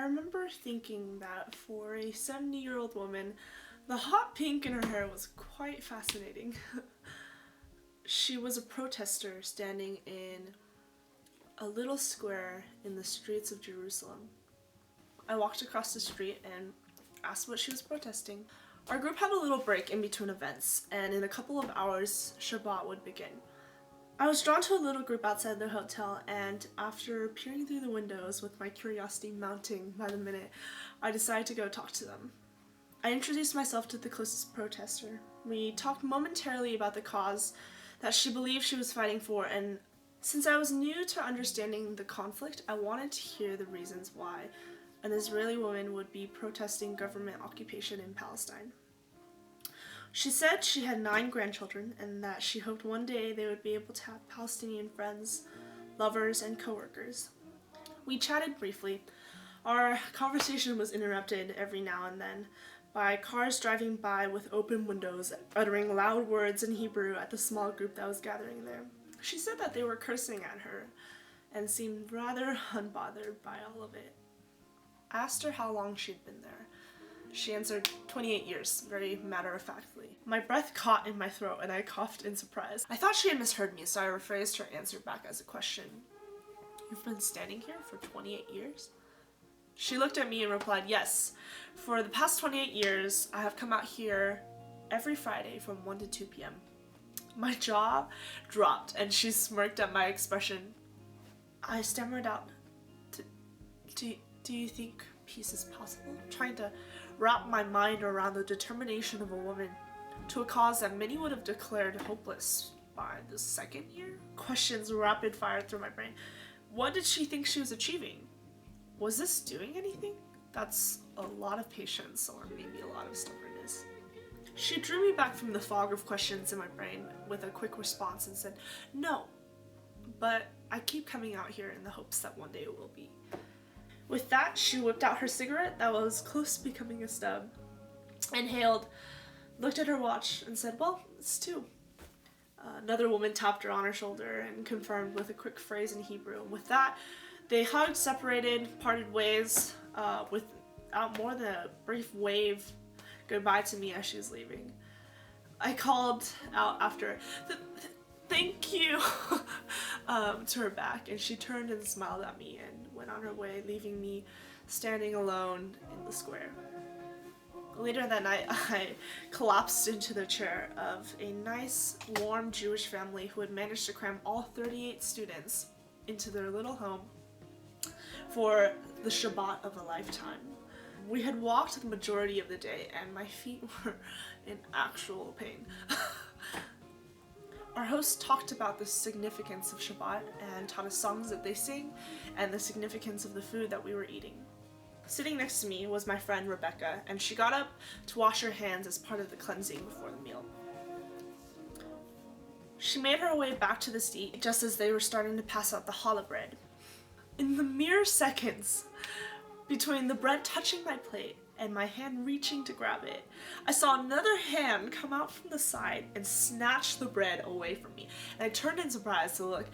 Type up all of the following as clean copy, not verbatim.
remember thinking that for a 70-year-old woman, the hot pink in her hair was quite fascinating. She was a protester standing in a little square in the streets of Jerusalem. I walked across the street and asked what she was protesting. Our group had a little break in between events, and in a couple of hours, Shabbat would begin. I was drawn to a little group outside the hotel, and after peering through the windows with my curiosity mounting by the minute, I decided to go talk to them. I introduced myself to the closest protester. We talked momentarily about the cause that she believed she was fighting for, and since I was new to understanding the conflict, I wanted to hear the reasons why an Israeli woman would be protesting government occupation in Palestine. She said she had 9 grandchildren and that she hoped one day they would be able to have Palestinian friends, lovers, and coworkers. We chatted briefly. Our conversation was interrupted every now and then by cars driving by with open windows, uttering loud words in Hebrew at the small group that was gathering there. She said that they were cursing at her and seemed rather unbothered by all of it. I asked her how long she'd been there. She answered 28 years, very matter-of-factly. My breath caught in my throat and I coughed in surprise. I thought she had misheard me, so I rephrased her answer back as a question. You've been standing here for 28 years? She looked at me and replied, yes. For the past 28 years, I have come out here every Friday from 1 to 2 p.m. My jaw dropped and she smirked at my expression. I stammered out, do you think peace is possible? Trying to wrap my mind around the determination of a woman to a cause that many would have declared hopeless by the second year? Questions rapid fired through my brain. What did she think she was achieving? Was this doing anything? That's a lot of patience, or maybe a lot of stubbornness. She drew me back from the fog of questions in my brain with a quick response and said, no, but I keep coming out here in the hopes that one day it will be. With that, she whipped out her cigarette that was close to becoming a stub, inhaled, looked at her watch, and said, well, it's 2. Another woman tapped her on her shoulder and confirmed with a quick phrase in Hebrew. With that, they hugged, separated, parted ways, without more than a brief wave goodbye to me as she was leaving. I called out after, thank you, to her back, and she turned and smiled at me and went on her way, leaving me standing alone in the square. Later that night, I collapsed into the chair of a nice, warm Jewish family who had managed to cram all 38 students into their little home for the Shabbat of a lifetime. We had walked the majority of the day and my feet were in actual pain. Our host talked about the significance of Shabbat and taught us songs that they sing and the significance of the food that we were eating. Sitting next to me was my friend Rebecca, and she got up to wash her hands as part of the cleansing before the meal. She made her way back to the seat just as they were starting to pass out the challah bread. In the mere seconds between the bread touching my plate and my hand reaching to grab it, I saw another hand come out from the side and snatch the bread away from me. And I turned in surprise to look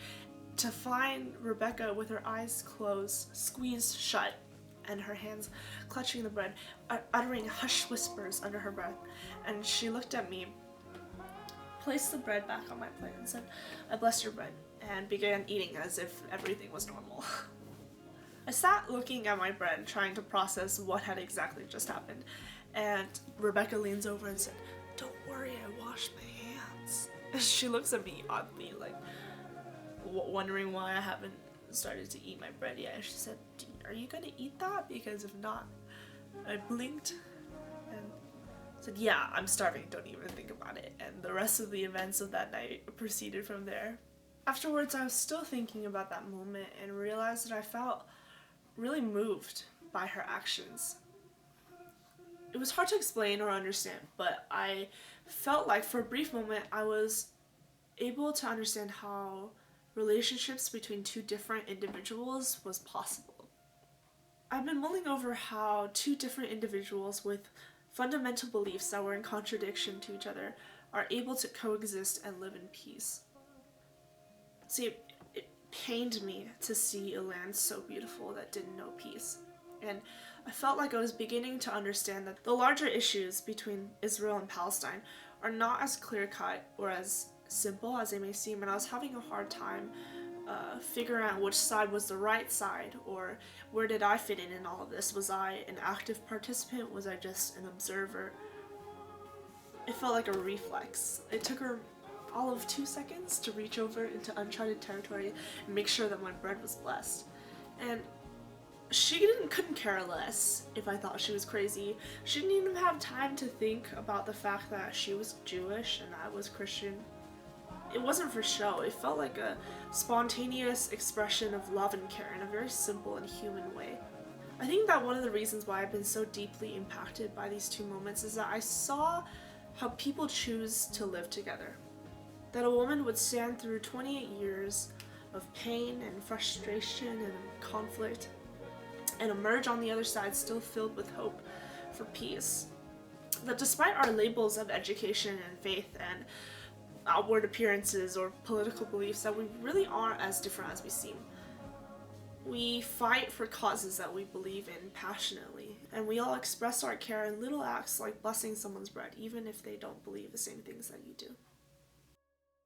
to find Rebecca with her eyes closed, squeezed shut, and her hands clutching the bread, uttering hushed whispers under her breath. And she looked at me, placed the bread back on my plate, and said, I bless your bread, and began eating as if everything was normal. I sat looking at my bread, trying to process what had exactly just happened, and Rebecca leans over and said, don't worry, I washed my hands. She looks at me oddly, like wondering why I haven't started to eat my bread yet. She said, are you gonna eat that? Because if not, I blinked and said, yeah, I'm starving, don't even think about it. And the rest of the events of that night proceeded from there. Afterwards, I was still thinking about that moment and realized that I felt really moved by her actions. It was hard to explain or understand, but I felt like for a brief moment I was able to understand how relationships between 2 different individuals was possible. I've been mulling over how 2 different individuals with fundamental beliefs that were in contradiction to each other are able to coexist and live in peace. See, it pained me to see a land so beautiful that didn't know peace. And I felt like I was beginning to understand that the larger issues between Israel and Palestine are not as clear-cut or as simple as they may seem, and I was having a hard time figuring out which side was the right side, or where did I fit in all of this. Was I an active participant? Was I just an observer? It felt like a reflex. It took her all of 2 seconds to reach over into uncharted territory and make sure that my bread was blessed. And couldn't care less if I thought she was crazy. She didn't even have time to think about the fact that she was Jewish and I was Christian. It wasn't for show. It felt like a spontaneous expression of love and care in a very simple and human way. I think that one of the reasons why I've been so deeply impacted by these two moments is that I saw how people choose to live together. That a woman would stand through 28 years of pain and frustration and conflict and emerge on the other side still filled with hope for peace. That despite our labels of education and faith and outward appearances or political beliefs, that we really aren't as different as we seem. We fight for causes that we believe in passionately, and we all express our care in little acts like blessing someone's bread, even if they don't believe the same things that you do.